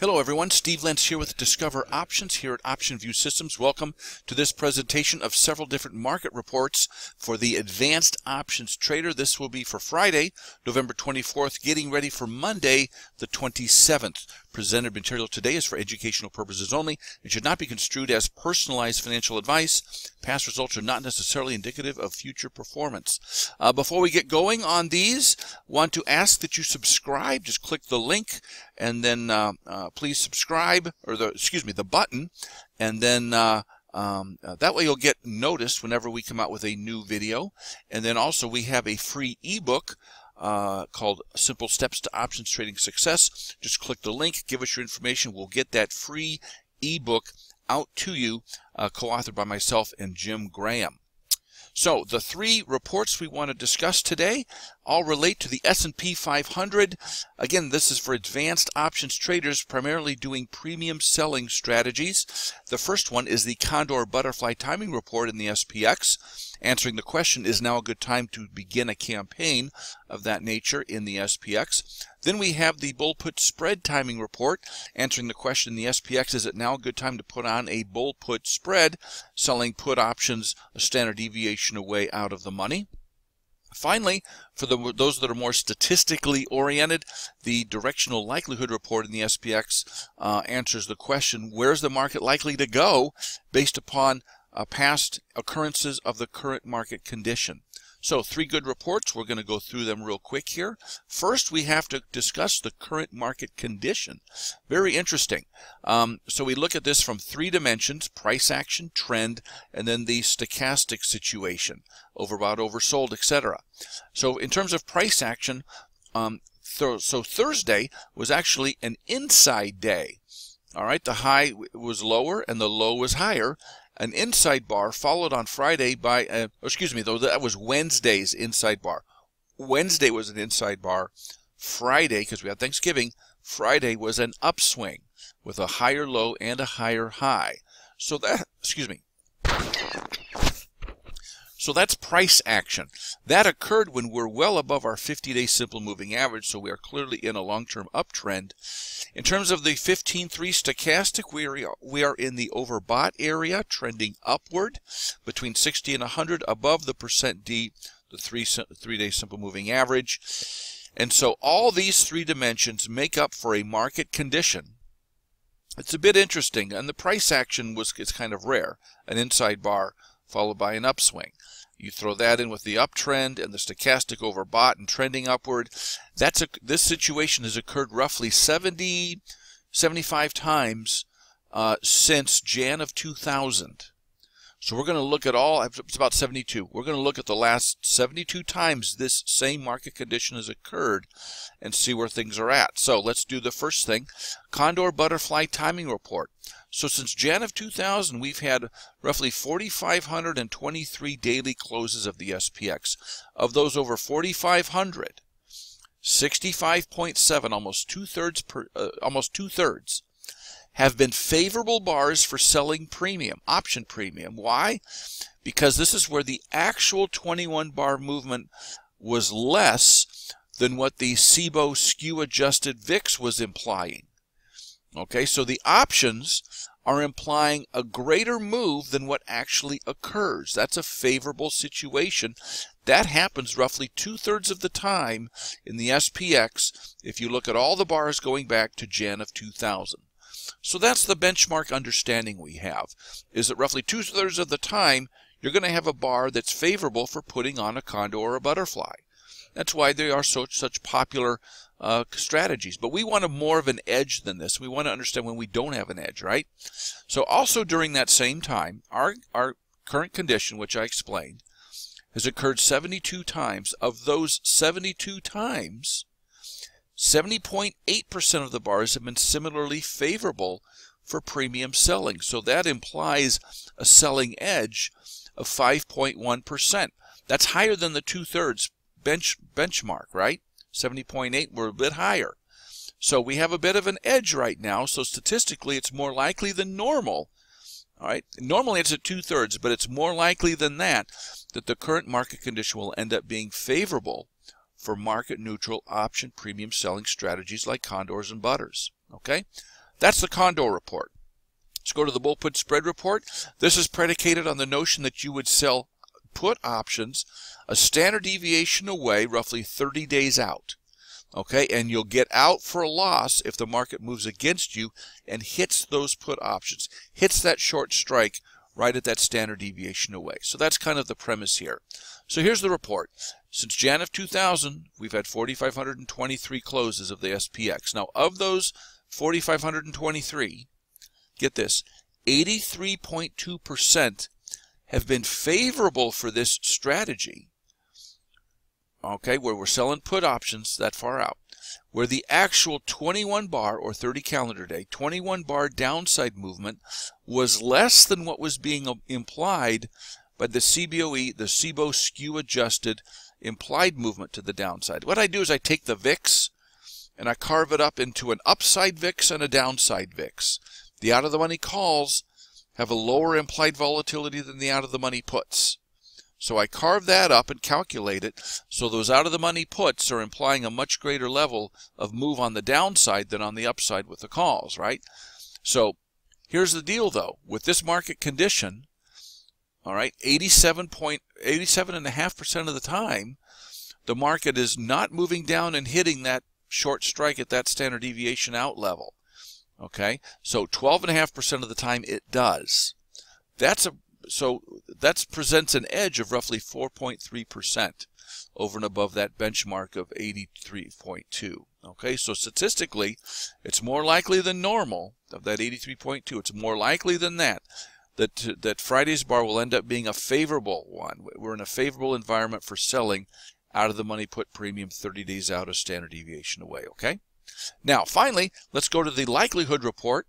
Hello everyone, Steve Lentz here with Discover Options here at Option View Systems. Welcome to this presentation of several different market reports for the Advanced Options Trader. This will be for Friday, November 24th, getting ready for Monday, the 27th. Presented material today is for educational purposes only. It should not be construed as personalized financial advice. Past results are not necessarily indicative of future performance. Before we get going on these, want to ask that you subscribe. Just click the link and then please subscribe, or the button, and then that way you'll get noticed whenever we come out with a new video. And then also we have a free ebook called Simple Steps to Options Trading Success. Just click the link, give us your information. We'll get that free ebook out to you, co-authored by myself and Jim Graham. So the three reports we want to discuss today all relate to the S&P 500. Again, this is for advanced options traders primarily doing premium selling strategies. The first one is the Condor Butterfly Timing Report in the SPX, answering the question, is now a good time to begin a campaign of that nature in the SPX? Then we have the Bull Put Spread Timing Report, answering the question in the SPX, is it now a good time to put on a bull put spread, selling put options a standard deviation away out of the money? Finally, for those that are more statistically oriented, the Directional Likelihood Report in the SPX answers the question, where's the market likely to go based upon past occurrences of the current market condition? So three good reports. We're going to go through them real quick here. First, we have to discuss the current market condition. Very interesting. So we look at this from three dimensions: price action, trend, and then the stochastic situation, overbought, oversold, etc. So in terms of price action, so Thursday was actually an inside day. All right, the high was lower and the low was higher. An inside bar followed on Friday by, that was Wednesday's inside bar. Wednesday was an inside bar. Friday, because we had Thanksgiving, Friday was an upswing with a higher low and a higher high. So that, So that's price action. That occurred when we're well above our 50-day simple moving average, so we are clearly in a long-term uptrend. In terms of the 15-3 stochastic, we are in the overbought area, trending upward between 60 and 100 above the percent D, the three-day simple moving average. And so all these three dimensions make up for a market condition. It's a bit interesting, and the price action it's kind of rare, an inside bar followed by an upswing. You throw that in with the uptrend and the stochastic overbought and trending upward. This situation has occurred roughly 75 times since Jan of 2000. So we're going to look at it's about 72. We're going to look at the last 72 times this same market condition has occurred and see where things are at. So let's do the first thing, Condor Butterfly Timing Report. So since Jan of 2000, we've had roughly 4,523 daily closes of the SPX. Of those over 4,500, 65.7, almost two-thirds, have been favorable bars for selling premium, option premium. Why? Because this is where the actual 21 bar movement was less than what the SIBO skew adjusted VIX was implying. Okay, so the options are implying a greater move than what actually occurs. That's a favorable situation. That happens roughly two-thirds of the time in the SPX if you look at all the bars going back to Jan of 2000. So that's the benchmark understanding we have, is that roughly two-thirds of the time you're going to have a bar that's favorable for putting on a condor or a butterfly. That's why they are such popular strategies. But we want more of an edge than this. We want to understand when we don't have an edge, right? So also during that same time, our current condition, which I explained, has occurred 72 times. Of those 72 times, 70.8% of the bars have been similarly favorable for premium selling. So that implies a selling edge of 5.1%. That's higher than the two-thirds benchmark, right? 70.8, we're a bit higher. So we have a bit of an edge right now. So statistically, it's more likely than normal. All right. Normally it's at two-thirds, but it's more likely than that the current market condition will end up being favorable for market-neutral option premium selling strategies like condors and butters. Okay. That's the Condor report. Let's go to the bull put spread report. This is predicated on the notion that you would sell put options a standard deviation away, roughly 30 days out. Okay, and you'll get out for a loss if the market moves against you and hits those put options, hits that short strike right at that standard deviation away. So that's kind of the premise here. So here's the report. Since Jan of 2000, we've had 4,523 closes of the SPX. Now, of those 4,523, get this, 83.2% have been favorable for this strategy. Okay, where we're selling put options that far out, where the actual 21 bar or 30 calendar day, 21 bar downside movement was less than what was being implied by the CBOE, the CBOE skew adjusted implied movement to the downside. What I do is I take the VIX and I carve it up into an upside VIX and a downside VIX. The out of the money calls have a lower implied volatility than the out of the money puts. So I carve that up and calculate it, so those out-of-the-money puts are implying a much greater level of move on the downside than on the upside with the calls, right? So here's the deal, though. With this market condition, all right, 87.5% of the time, the market is not moving down and hitting that short strike at that standard deviation out level. Okay, so 12.5% of the time it does. So that presents an edge of roughly 4.3% over and above that benchmark of 83.2. Okay, so statistically, it's more likely than normal of that 83.2. It's more likely than that Friday's bar will end up being a favorable one. We're in a favorable environment for selling out of the money put premium 30 days out of standard deviation away. Okay. Now, finally, let's go to the likelihood report.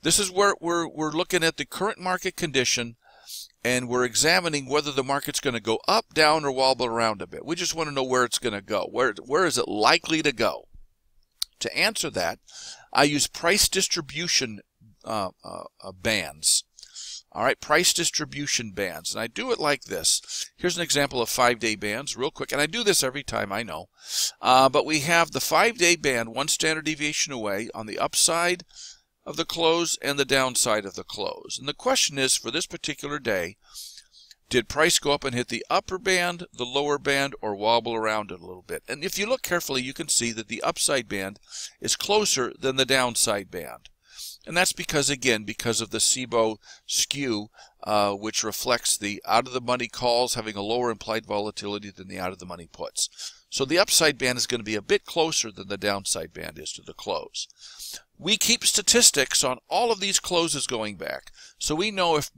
This is where we're looking at the current market condition, and we're examining whether the market's going to go up, down, or wobble around a bit. We just want to know where it's going to go. Where is it likely to go? To answer that, I use price distribution bands. All right, price distribution bands. And I do it like this. Here's an example of 5-day bands real quick. And I do this every time, I know. But we have the 5-day band, one standard deviation away on the upside of the close and the downside of the close. And the question is, for this particular day, did price go up and hit the upper band, the lower band, or wobble around it a little bit? And if you look carefully, you can see that the upside band is closer than the downside band. And that's because, again, because of the CBOE skew, which reflects the out-of-the-money calls having a lower implied volatility than the out-of-the-money puts. So the upside band is going to be a bit closer than the downside band is to the close. We keep statistics on all of these closes going back, so we know if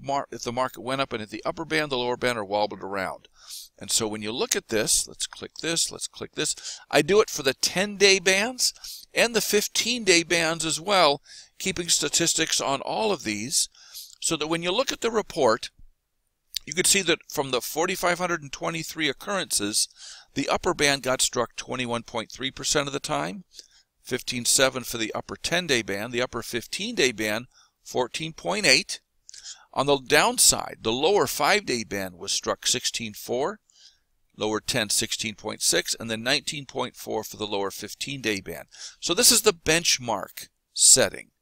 the market went up and hit the upper band, the lower band, or wobbled around. And so when you look at this, let's click this, let's click this. I do it for the 10-day bands and the 15-day bands as well, keeping statistics on all of these, so that when you look at the report, you can see that from the 4,523 occurrences, the upper band got struck 21.3% of the time, 15.7 for the upper 10-day band, the upper 15-day band 14.8. On the downside, the lower 5-day band was struck 16.4, lower 10 16.6, and then 19.4 for the lower 15-day band. So this is the benchmark setting,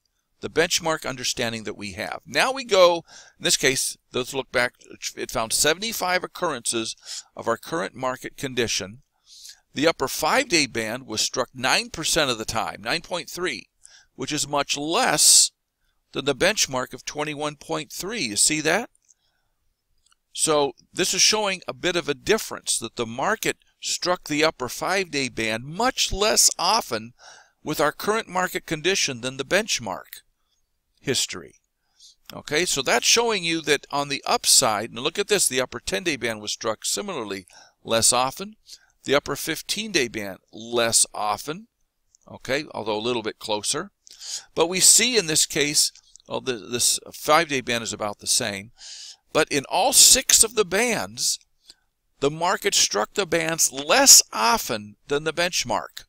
the benchmark understanding that we have. Now we go, in this case, let's look back, it found 75 occurrences of our current market condition. The upper 5-day band was struck 9% of the time, 9.3, which is much less than the benchmark of 21.3. You see that? So this is showing a bit of a difference, that the market struck the upper 5-day band much less often with our current market condition than the benchmark history. Okay, so that's showing you that on the upside, and look at this, the upper 10-day band was struck similarly less often. The upper 15-day band less often, okay, although a little bit closer. But we see in this case, well, this 5-day band is about the same. But in all 6 of the bands, the market struck the bands less often than the benchmark.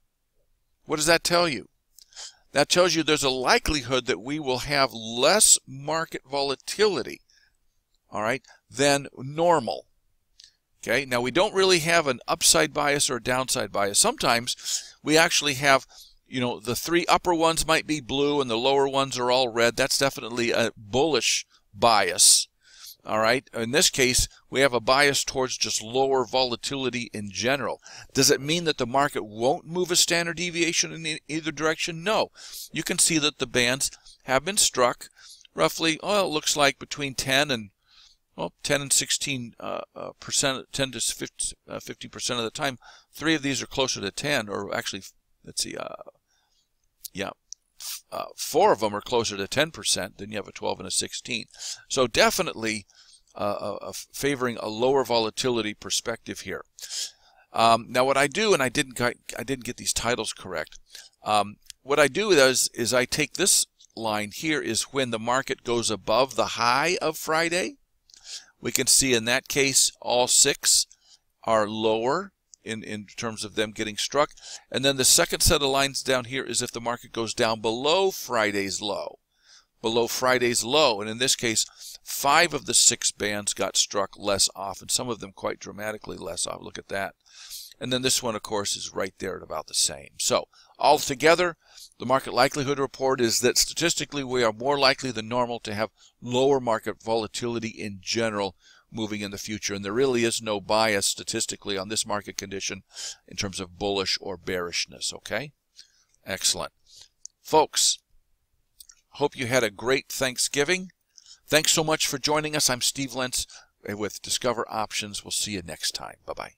What does that tell you? That tells you there's a likelihood that we will have less market volatility, all right, than normal. Okay, now we don't really have an upside bias or a downside bias. Sometimes we actually have you know, the three upper ones might be blue and the lower ones are all red. That's definitely a bullish bias. All right. In this case, we have a bias towards just lower volatility in general. Does it mean that the market won't move a standard deviation in either direction? No. You can see that the bands have been struck roughly, well, it looks like between 10 and 16%, 10 to 50% of the time. Three of these are closer to 10, or actually, let's see, four of them are closer to 10%. Then you have a 12 and a 16. So definitely favoring a lower volatility perspective here. Now what I do, and I didn't get these titles correct. What I do is I take this line here is when the market goes above the high of Friday. We can see in that case all six are lower in terms of them getting struck. And then the second set of lines down here is if the market goes down below Friday's low. Below Friday's low. And in this case, 5 of the 6 bands got struck less often, some of them quite dramatically less often. Look at that. And then this one, of course, is right there at about the same. So altogether, the market likelihood report is that statistically we are more likely than normal to have lower market volatility in general moving in the future. And there really is no bias statistically on this market condition in terms of bullish or bearishness. Okay? Excellent. Folks, hope you had a great Thanksgiving. Thanks so much for joining us. I'm Steve Lentz with Discover Options. We'll see you next time. Bye-bye.